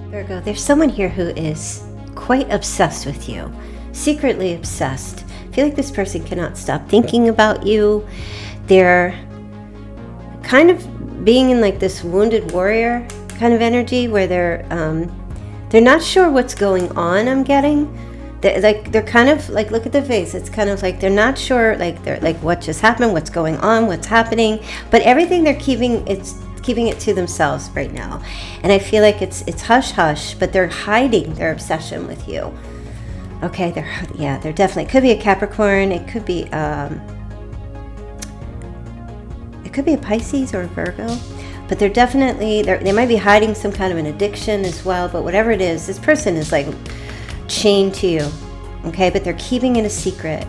Virgo, there's someone here who is quite obsessed with you, secretly obsessed. I feel like this person cannot stop thinking about you. They're kind of being in like this wounded warrior kind of energy where they're not sure what's going on. I'm getting they're kind of like, look at the face. It's kind of like they're not sure, like they're like what just happened, what's going on, what's happening. But everything they're keeping it to themselves right now. And I feel like it's hush hush, but they're hiding their obsession with you. Okay, they're definitely, it could be a Capricorn, it could be a Pisces or a Virgo, but they're definitely, they might be hiding some kind of an addiction as well. But whatever it is, this person is like chained to you, okay, but they're keeping it a secret.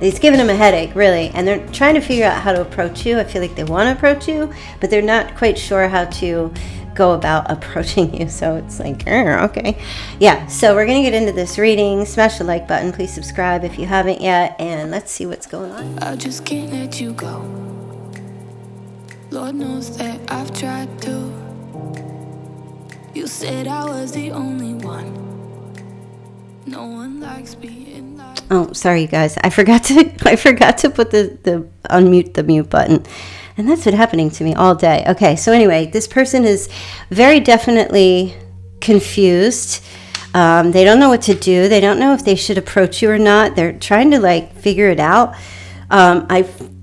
It's giving them a headache, really, and they're trying to figure out how to approach you. I feel like they want to approach you, but they're not quite sure how to go about approaching you. So it's like, okay. Yeah, so we're going to get into this reading. Smash the like button. Please subscribe if you haven't yet, and let's see what's going on. I just can't let you go. Lord knows that I've tried to. You said I was the only one. No one likes being like. Oh, sorry, you guys. I forgot to put the unmute the mute button. And that's been happening to me all day. Okay, so anyway, this person is very definitely confused. They don't know what to do. They don't know if they should approach you or not. They're trying to like figure it out.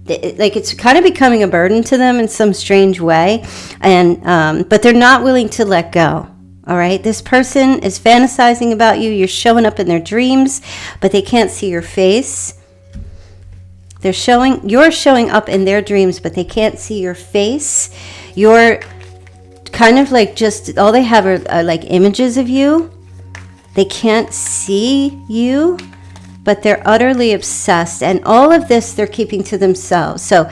It's kind of becoming a burden to them in some strange way, and but they're not willing to let go. All right, this person is fantasizing about you. You're showing up in their dreams, but they can't see your face. You're showing up in their dreams, but they can't see your face. You're kind of like just, all they have are like images of you. They can't see you, but they're utterly obsessed. And all of this they're keeping to themselves. So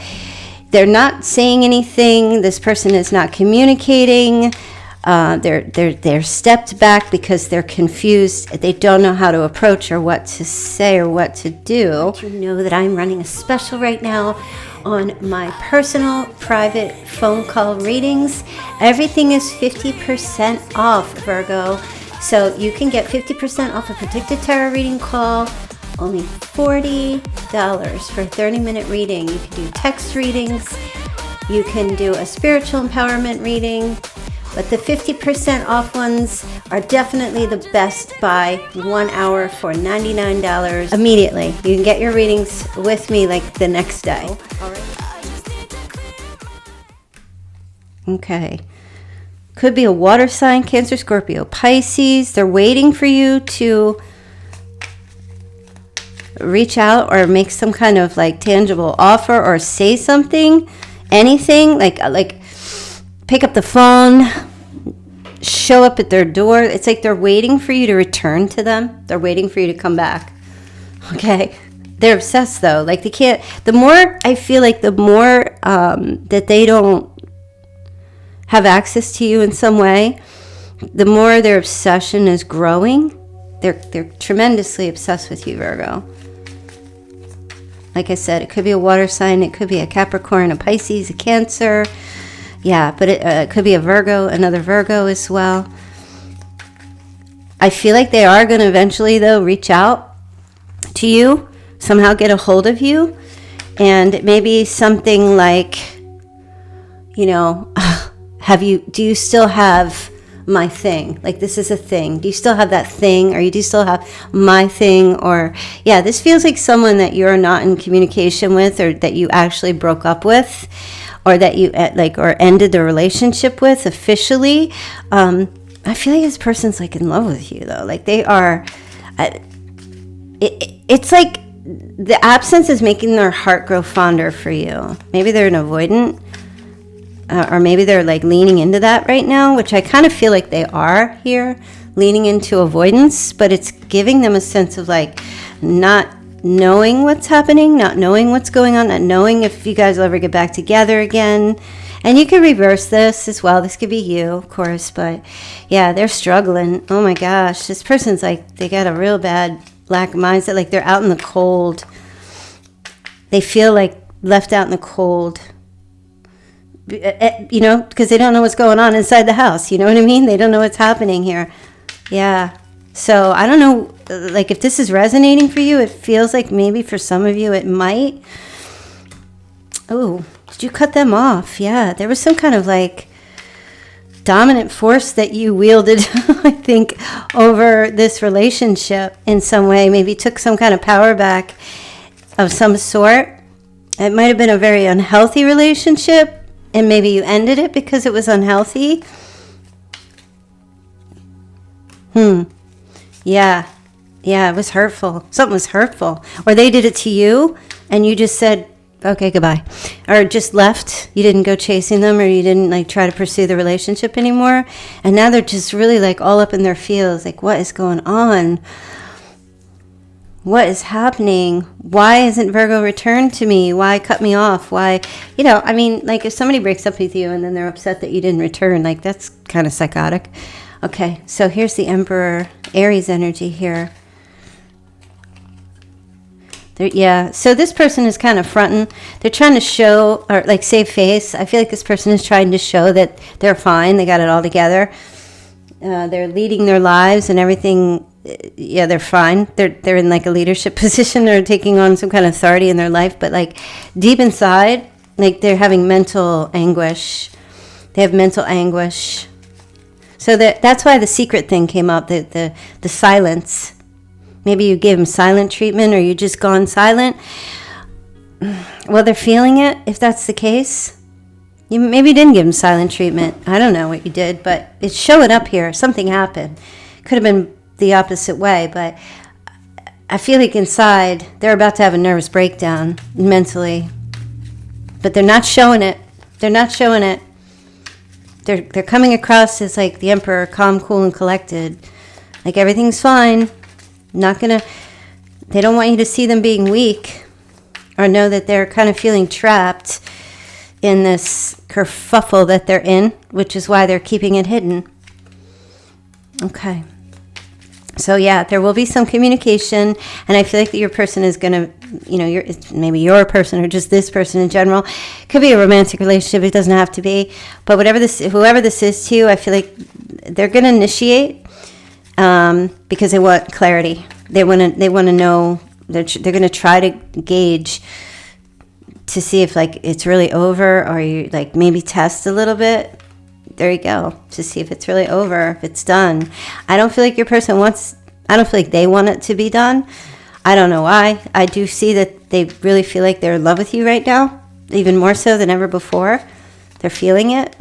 they're not saying anything. This person is not communicating. They're stepped back because they're confused. They don't know how to approach or what to say or what to do. You know that I'm running a special right now on my personal private phone call readings. Everything is 50% off, Virgo. So you can get 50% off a predicted tarot reading call. Only $40 for a 30-minute reading. You can do text readings. You can do a spiritual empowerment reading. But the 50% off ones are definitely the best by 1 hour for $99 immediately. You can get your readings with me like the next day. All right. Okay. Could be a water sign, Cancer, Scorpio, Pisces. They're waiting for you to reach out or make some kind of like tangible offer or say something, anything like pick up the phone, show up at their door. It's like they're waiting for you to return to them. They're waiting for you to come back. Okay. They're obsessed though. Like they can't, the more I feel like the more that they don't have access to you in some way, the more their obsession is growing. They're tremendously obsessed with you, Virgo. Like I said, it could be a water sign. It could be a Capricorn, a Pisces, a Cancer. Yeah, but it could be a Virgo, another Virgo as well. I feel like they are going to eventually, though, reach out to you, somehow get a hold of you. And it may be something like, you know, do you still have my thing? Like, this is a thing. Do you still have that thing? Or do you still have my thing? Or, yeah, this feels like someone that you're not in communication with, or that you actually broke up with, or that you or ended the relationship with officially. I feel like this person's like in love with you though. Like they are. It's like the absence is making their heart grow fonder for you. Maybe they're an avoidant, or maybe they're like leaning into that right now, which I kind of feel like they are here, leaning into avoidance. But it's giving them a sense of like not knowing what's happening, not knowing what's going on, not knowing if you guys will ever get back together again. And you can reverse this as well. This could be you, of course, but yeah, they're struggling. Oh my gosh, this person's like, they got a real bad lack of mindset, like they're out in the cold. They feel like left out in the cold. you know, because they don't know what's going on inside the house. You know what I mean? They don't know what's happening here. Yeah. So I don't know, like if this is resonating for you, it feels like maybe for some of you it might. Oh, did you cut them off? Yeah. There was some kind of like dominant force that you wielded, I think, over this relationship in some way. Maybe took some kind of power back of some sort. It might have been a very unhealthy relationship, and maybe you ended it because it was unhealthy. Yeah, it was hurtful. Something was hurtful. Or they did it to you, and you just said, okay, goodbye. Or just left. You didn't go chasing them, or you didn't like try to pursue the relationship anymore. And now they're just really like all up in their feels. Like, what is going on? What is happening? Why isn't Virgo returned to me? Why cut me off? Why, you know, I mean, like if somebody breaks up with you and then they're upset that you didn't return, like that's kind of psychotic. Okay, so here's the Emperor, Aries energy here. Yeah, so this person is kind of fronting. They're trying to show, or like save face. I feel like this person is trying to show that they're fine. They got it all together. They're leading their lives and everything. Yeah, they're fine. They're in like a leadership position. They're taking on some kind of authority in their life. But like deep inside, like they're having mental anguish. They have mental anguish. So that's why the secret thing came up, the silence. Maybe you gave them silent treatment, or you just gone silent. Well, they're feeling it, if that's the case. You maybe didn't give them silent treatment. I don't know what you did, but it's showing up here. Something happened. Could have been the opposite way, but I feel like inside they're about to have a nervous breakdown mentally. But they're not showing it. They're not showing it. They're coming across as like the Emperor, calm, cool, and collected. Like everything's fine. They don't want you to see them being weak or know that they're kind of feeling trapped in this kerfuffle that they're in, which is why they're keeping it hidden. Okay. So yeah, there will be some communication, and I feel like that your person is going to, you know, maybe your person or just this person in general. It could be a romantic relationship. It doesn't have to be. But whoever this is to you, I feel like they're going to initiate because they want clarity. They want to know. They're going to try to gauge to see if like it's really over, or you like maybe test a little bit. There you go, to see if it's really over, if it's done. I don't feel like your person I don't feel like they want it to be done. I don't know why. I do see that they really feel like they're in love with you right now, even more so than ever before. They're feeling it.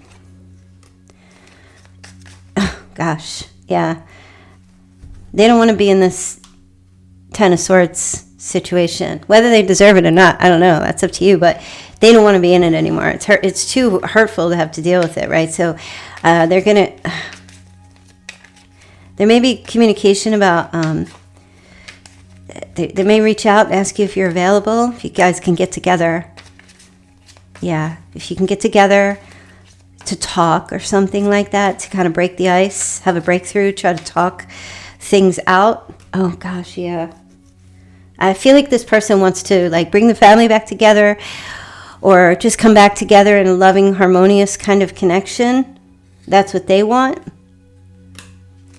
Oh, gosh, yeah. They don't want to be in this Ten of Swords situation. Whether they deserve it or not, I don't know. That's up to you, but they don't want to be in it anymore. It's too hurtful to have to deal with it, right? So there may be communication about, they may reach out and ask you if you're available, if you guys can get together. Yeah, if you can get together to talk or something like that, to kind of break the ice, have a breakthrough, try to talk things out. Oh gosh, yeah. I feel like this person wants to like bring the family back together, or just come back together in a loving, harmonious kind of connection. That's what they want.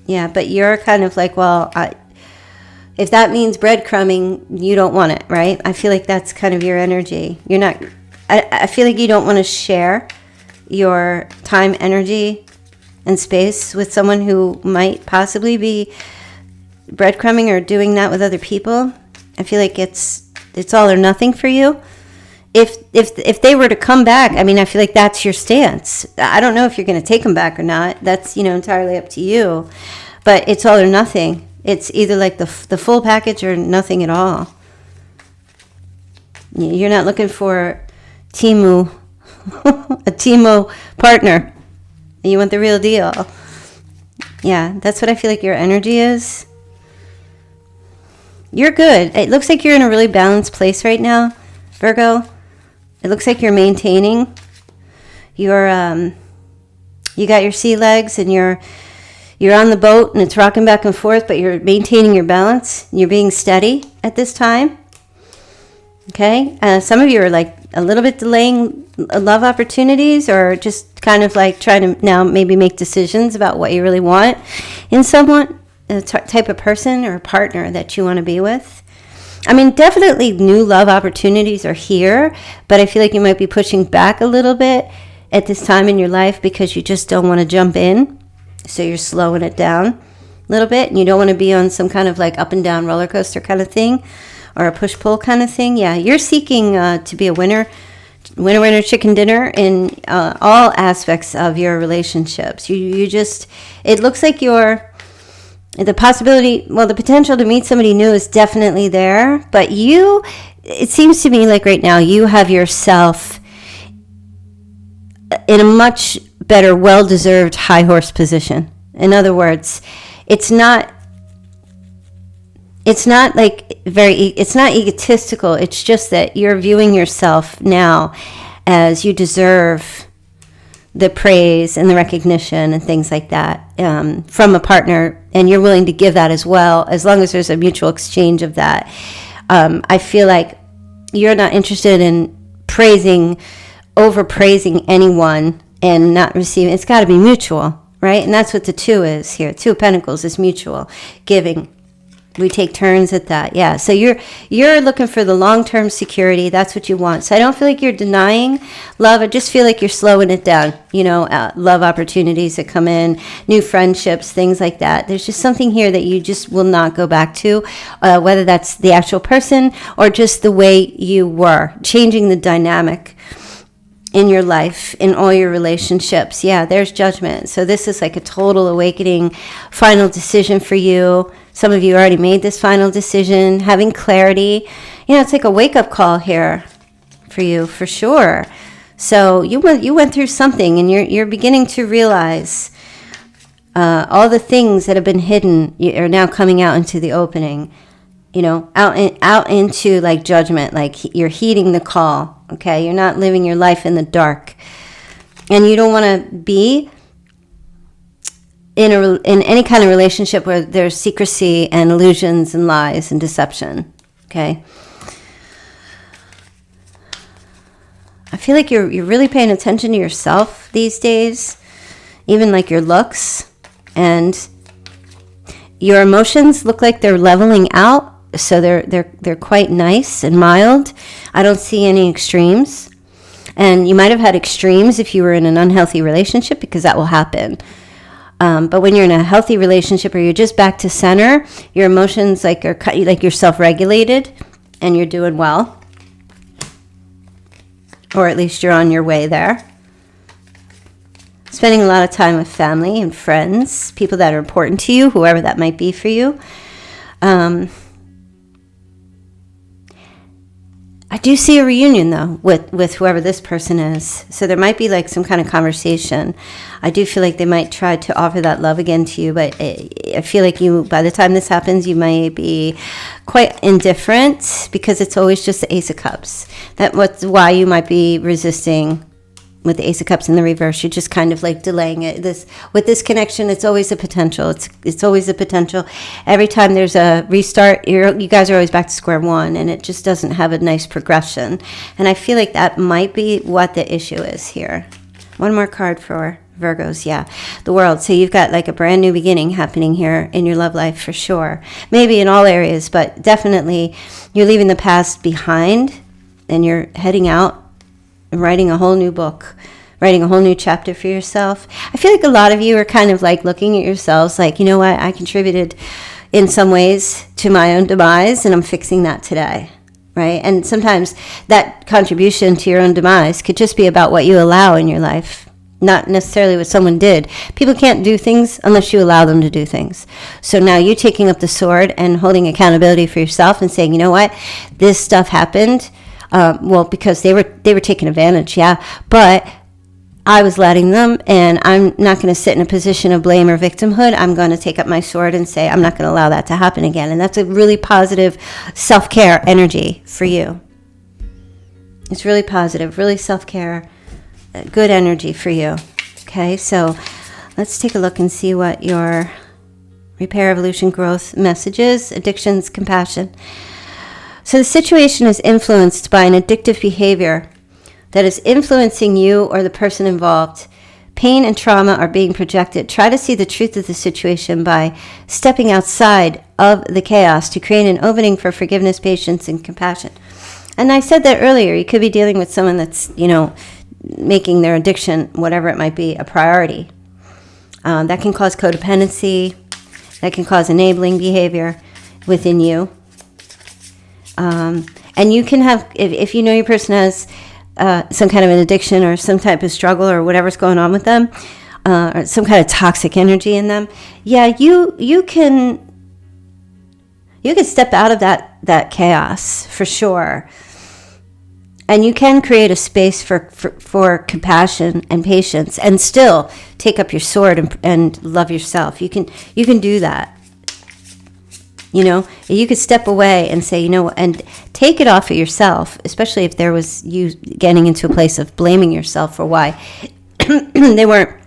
Yeah, but you're kind of like, well, if that means breadcrumbing, you don't want it, right? I feel like that's kind of your energy. You're not, I feel like you don't want to share your time, energy, and space with someone who might possibly be breadcrumbing or doing that with other people. I feel like it's all or nothing for you. If they were to come back, I mean, I feel like that's your stance. I don't know if you're going to take them back or not. That's, entirely up to you. But it's all or nothing. It's either like the full package or nothing at all. You're not looking for a Timu partner. You want the real deal. Yeah, that's what I feel like your energy is. You're good. It looks like you're in a really balanced place right now, Virgo. It looks like you're maintaining. You got your sea legs, and you're on the boat, and it's rocking back and forth, but you're maintaining your balance. You're being steady at this time. Okay, some of you are like a little bit delaying love opportunities, or just kind of like trying to now maybe make decisions about what you really want in someone, a type of person or partner that you want to be with. I mean, definitely new love opportunities are here, but I feel like you might be pushing back a little bit at this time in your life because you just don't want to jump in. So you're slowing it down a little bit, and you don't want to be on some kind of like up and down roller coaster kind of thing, or a push-pull kind of thing. Yeah, you're seeking to be a winner, chicken dinner in all aspects of your relationships. You just, it looks like the potential to meet somebody new is definitely there. But it seems to me like right now you have yourself in a much better, well-deserved high horse position. In other words, it's not egotistical. It's just that you're viewing yourself now as you deserve the praise and the recognition and things like that from a partner, and you're willing to give that as well, as long as there's a mutual exchange of that. I feel like you're not interested in overpraising anyone and not receiving. It's got to be mutual, right? And that's what the 2 is here. 2 of Pentacles is mutual giving. We take turns at that. Yeah. So you're looking for the long-term security. That's what you want. So I don't feel like you're denying love. I just feel like you're slowing it down. Love opportunities that come in, new friendships, things like that. There's just something here that you just will not go back to, whether that's the actual person or just the way you were, changing the dynamic in your life, in all your relationships. Yeah, there's judgment. So this is like a total awakening, final decision for you. Some of you already made this final decision, having clarity. It's like a wake-up call here for you, for sure. So you went through something, and you're beginning to realize all the things that have been hidden are now coming out into the opening. Out into like judgment, like you're heeding the call. Okay, you're not living your life in the dark, and you don't want to be in any kind of relationship where there's secrecy and illusions and lies and deception. Okay, I feel like you're really paying attention to yourself these days, even like your looks, and your emotions look like they're leveling out. So they're quite nice and mild. I don't see any extremes. And you might have had extremes if you were in an unhealthy relationship, because that will happen. But when you're in a healthy relationship, or you're just back to center, your emotions are like you're self-regulated and you're doing well. Or at least you're on your way there. Spending a lot of time with family and friends, people that are important to you, whoever that might be for you. I do see a reunion, though, with whoever this person is. So there might be like some kind of conversation. I do feel like they might try to offer that love again to you, but I feel like by the time this happens, you might be quite indifferent, because it's always just the Ace of Cups. That's why you might be resisting with the Ace of Cups in the reverse. You're just kind of like delaying it. With this connection, it's always a potential. It's always a potential. Every time there's a restart, you guys are always back to square one, and it just doesn't have a nice progression. And I feel like that might be what the issue is here. One more card for Virgos. Yeah, the World. So you've got like a brand new beginning happening here in your love life, for sure. Maybe in all areas, but definitely you're leaving the past behind, and you're heading out, writing a whole new book, writing a whole new chapter for yourself. I feel like a lot of you are kind of like looking at yourselves like, you know what, I contributed in some ways to my own demise, and I'm fixing that today, right? And sometimes that contribution to your own demise could just be about what you allow in your life, not necessarily what someone did. People can't do things unless you allow them to do things. So now you taking up the sword and holding accountability for yourself and saying, you know what, this stuff happened. Because they were taking advantage, yeah. But I was letting them, and I'm not going to sit in a position of blame or victimhood. I'm going to take up my sword and say, I'm not going to allow that to happen again. And that's a really positive self-care energy for you. It's really positive, really self-care, good energy for you. Okay, so let's take a look and see what your repair, evolution, growth message is. Addictions, compassion. So the situation is influenced by an addictive behavior that is influencing you or the person involved. Pain and trauma are being projected. Try to see the truth of the situation by stepping outside of the chaos to create an opening for forgiveness, patience, and compassion. And I said that earlier. You could be dealing with someone that's, making their addiction, whatever it might be, a priority. That can cause codependency. That can cause enabling behavior within you. And you can have, if you know your person has some kind of an addiction or some type of struggle or whatever's going on with them, or some kind of toxic energy in them, you can step out of that chaos for sure. And you can create a space for compassion and patience and still take up your sword and love yourself. You can do that. You could step away and say, and take it off of yourself, especially if there was you getting into a place of blaming yourself for why they weren't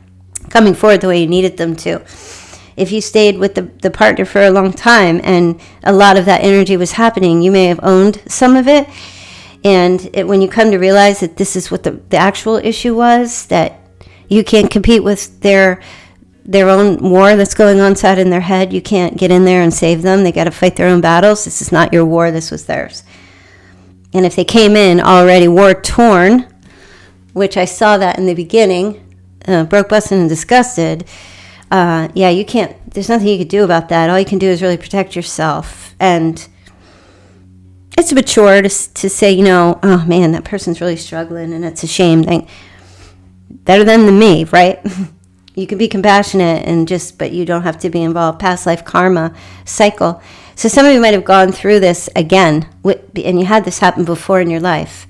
coming forward the way you needed them to. If you stayed with the partner for a long time and a lot of that energy was happening, you may have owned some of it. And when you come to realize that this is what the actual issue was, that you can't compete with their own war that's going on inside in their head. You can't get in there and save them. They got to fight their own battles. This is not your war. This was theirs. And if they came in already war-torn, which I saw that in the beginning, broke, busted, and disgusted, you can't, there's nothing you could do about that. All you can do is really protect yourself. And it's mature to say, oh man, that person's really struggling and it's a shame. Better than me, right? You can be compassionate but you don't have to be involved. Past life karma cycle. So some of you might have gone through this again, and you had this happen before in your life.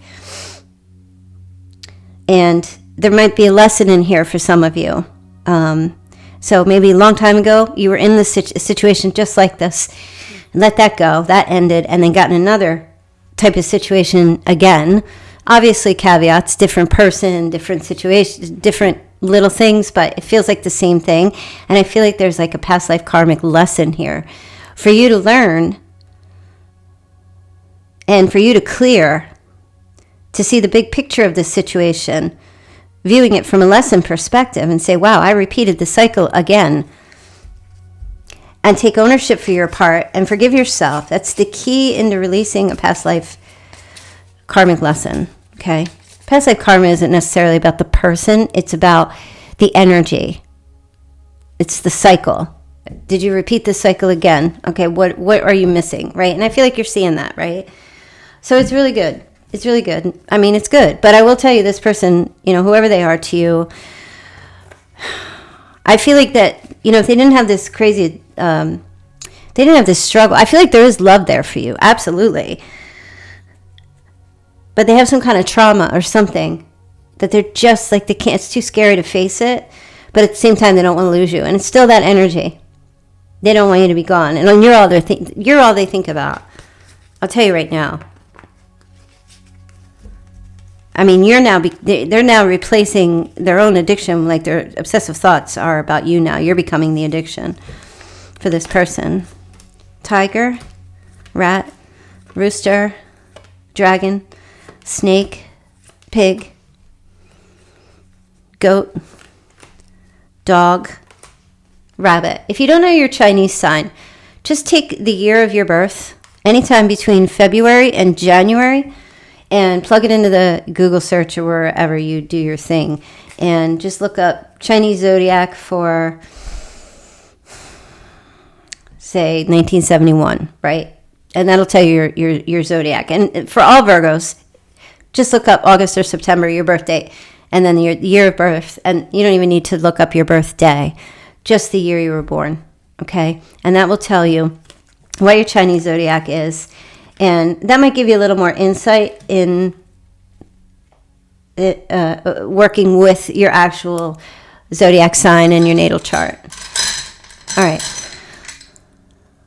And there might be a lesson in here for some of you. So maybe a long time ago, you were in this situation just like this. Let that go. That ended, and then got in another type of situation again. Obviously, caveats, different person, different situation, different little things, but it feels like the same thing. And I feel like there's like a past life karmic lesson here for you to learn and for you to clear, to see the big picture of this situation, viewing it from a lesson perspective and say, wow, I repeated the cycle again. And take ownership for your part and forgive yourself. That's the key into releasing a past life karmic lesson, okay? Past life karma isn't necessarily about the person. It's about the energy. It's the cycle. Did you repeat this cycle again? Okay, what are you missing, right? And I feel like you're seeing that, right? So it's really good. It's really good. I mean, it's good. But I will tell you, this person, whoever they are to you, I feel like that, if they didn't have this crazy, they didn't have this struggle, I feel like there is love there for you. Absolutely. But they have some kind of trauma or something that they're just like, it's too scary to face it. But at the same time, they don't want to lose you. And it's still that energy. They don't want you to be gone. And you're all they think about. I'll tell you right now. I mean, they're now replacing their own addiction, like their obsessive thoughts are about you now. You're becoming the addiction for this person. Tiger, rat, rooster, dragon, snake, pig, goat, dog, rabbit. If you don't know your Chinese sign, just take the year of your birth, anytime between February and January, and plug it into the Google search or wherever you do your thing. And just look up Chinese zodiac for, say, 1971, right? And that'll tell you your zodiac. And for all Virgos, just look up August or September, your birth date, and then your year of birth. And you don't even need to look up your birthday, just the year you were born, okay? And that will tell you what your Chinese zodiac is. And that might give you a little more insight in working with your actual zodiac sign and your natal chart. All right.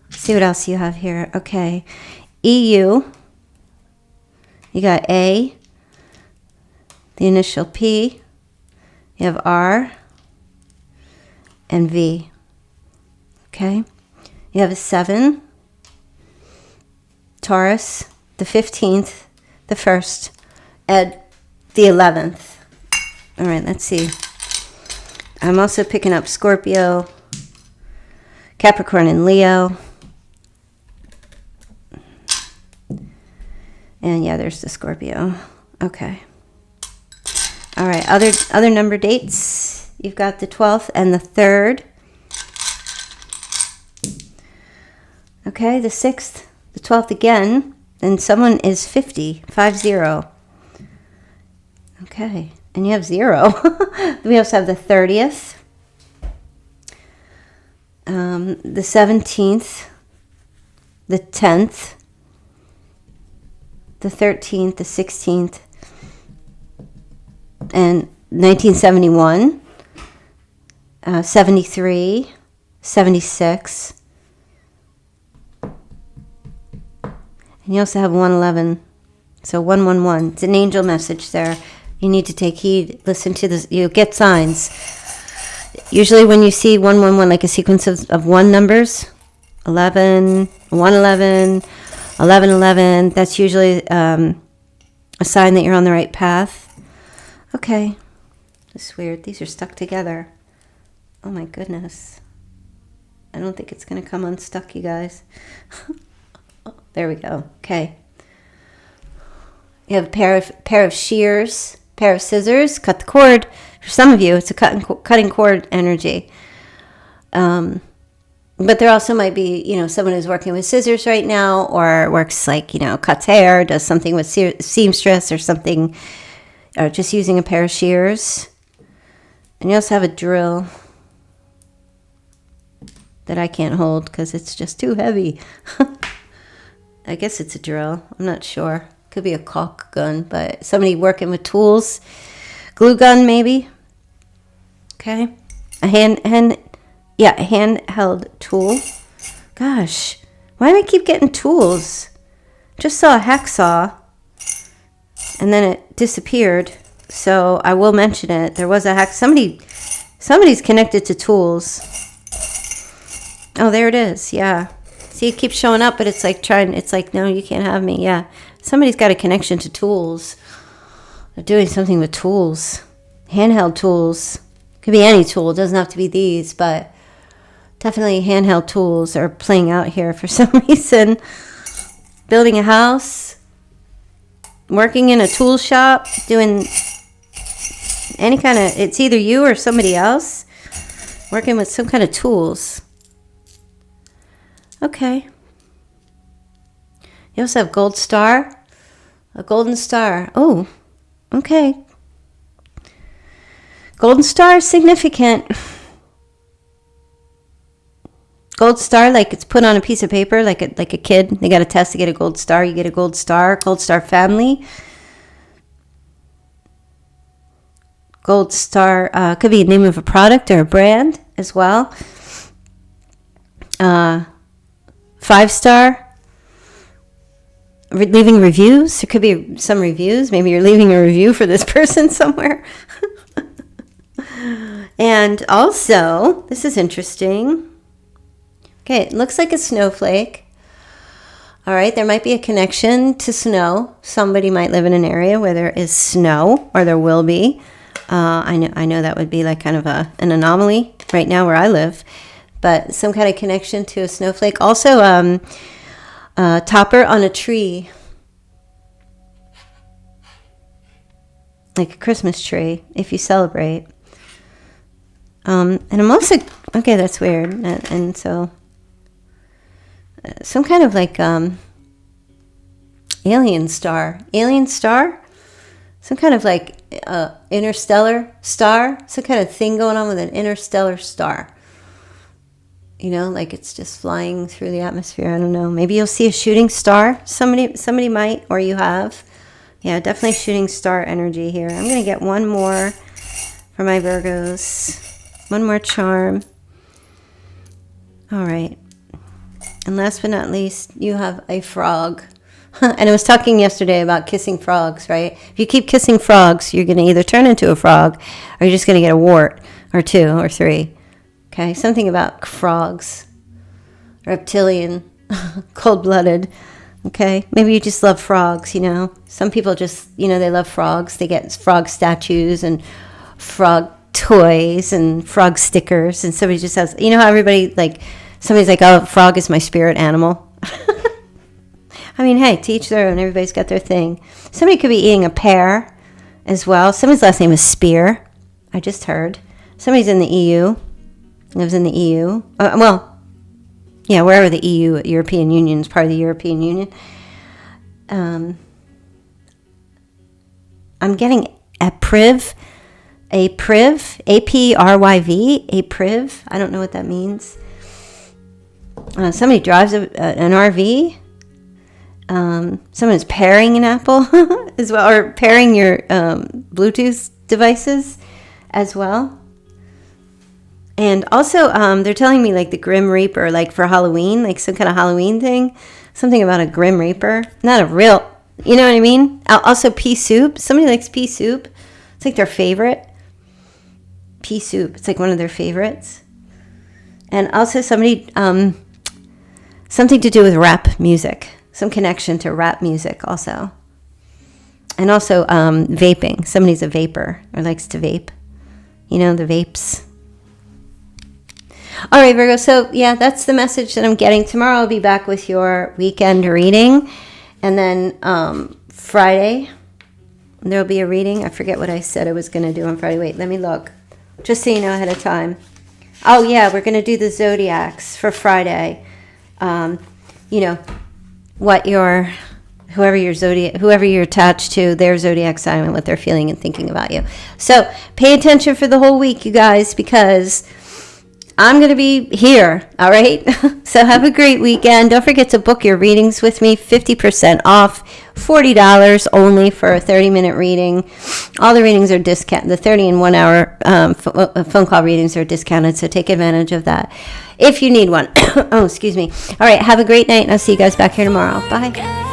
Let's see what else you have here. Okay. EU. You got A, the initial P. You have R and V. Okay. You have a 7. Taurus, the 15th, the 1st, and the 11th. All right, let's see. I'm also picking up Scorpio, Capricorn, and Leo. And yeah, there's the Scorpio. Okay. All right, other number dates. You've got the 12th and the 3rd. Okay, the 6th, the 12th again. And someone is 50. Okay, and you have 0. We also have the 30th. The 17th. The 10th. The 13th, the 16th. And 1971, 73, 76. And you also have 111. So 111. It's an angel message there. You need to take heed. Listen to this. You get signs. Usually when you see 111, like a sequence of 1 numbers, 11, 111, 1111, that's usually a sign that you're on the right path. Okay. This is weird. These are stuck together. Oh my goodness. I don't think it's going to come unstuck, you guys. There we go. Okay. You have a pair of shears, pair of scissors, cut the cord. For some of you, it's a cutting cord energy. But there also might be, someone who's working with scissors right now, or works cuts hair, does something with seamstress or something, or just using a pair of shears. And you also have a drill that I can't hold because it's just too heavy. I guess it's a drill. I'm not sure. Could be a caulk gun, but somebody working with tools. Glue gun, maybe. Okay. A handheld tool. Gosh, why do I keep getting tools? Just saw a hacksaw, and then it disappeared. So I will mention it. There was a hack. Somebody's connected to tools. Oh, there it is. Yeah. See, it keeps showing up, but it's like no, you can't have me. Yeah. Somebody's got a connection to tools. They're doing something with tools. Handheld tools. Could be any tool. It doesn't have to be these, but definitely handheld tools are playing out here for some reason. Building a house. Working in a tool shop. Doing any kind of, it's either you or somebody else. Working with some kind of tools. Okay. You also have gold star. A golden star. Oh, okay. Golden star is significant. Gold star, like it's put on a piece of paper, like a kid. They got a test to get a gold star. You get a gold star family. Gold star could be a name of a product or a brand as well. 5-star. Leaving reviews. There could be some reviews. Maybe you're leaving a review for this person somewhere. And also, this is interesting. Okay, it looks like a snowflake. All right, there might be a connection to snow. Somebody might live in an area where there is snow, or there will be. I know that would be like kind of an anomaly right now where I live, but some kind of connection to a snowflake. Also, topper on a tree, like a Christmas tree, if you celebrate. And I'm also, okay, that's weird. And so, some kind of like alien star, some kind of like interstellar star, some kind of thing going on with an interstellar star. Like it's just flying through the atmosphere. I don't know. Maybe you'll see a shooting star. Somebody might, or you have. Yeah, definitely shooting star energy here. I'm going to get one more for my Virgos. One more charm. All right. And last but not least, you have a frog. And I was talking yesterday about kissing frogs, right? If you keep kissing frogs, you're going to either turn into a frog or you're just going to get a wart or 2 or 3. Okay, something about frogs, reptilian, cold-blooded. Okay, maybe you just love frogs, you know. Some people just, you know, they love frogs. They get frog statues and frog toys and frog stickers. And somebody just has, you know how everybody, like, somebody's like, oh, frog is my spirit animal. I mean, hey, to each their own. Everybody's got their thing. Somebody could be eating a pear as well. Somebody's last name is Spear. I just heard. Somebody's in the EU. Lives in the EU. Yeah, wherever the EU, European Union, is part of the European Union. I'm getting a priv, A-P-R-Y-V, a priv. I don't know what that means. Somebody drives an RV. Someone's pairing an Apple as well, or pairing your Bluetooth devices as well. And also, they're telling me like the Grim Reaper, like for Halloween, like some kind of Halloween thing. Something about a Grim Reaper. Not a real, you know what I mean? Also, pea soup. Somebody likes pea soup. It's like their favorite. Pea soup. It's like one of their favorites. And also somebody, something to do with rap music. Some connection to rap music also. And also vaping. Somebody's a vapor or likes to vape. You know, the vapes. All right, Virgo. So, yeah, that's the message that I'm getting. Tomorrow I'll be back with your weekend reading. And then Friday, there'll be a reading. I forget what I said I was going to do on Friday. Wait, let me look. Just so you know ahead of time. Oh, yeah, we're going to do the zodiacs for Friday. You know, what whoever you're attached to, their zodiac sign and what they're feeling and thinking about you. So pay attention for the whole week, you guys, because I'm going to be here, all right? So have a great weekend. Don't forget to book your readings with me, 50% off, $40 only for a 30-minute reading. All the readings are discounted. The 30 and 1 hour phone call readings are discounted, so take advantage of that if you need one. Oh, excuse me. All right, have a great night, and I'll see you guys back here tomorrow. Bye.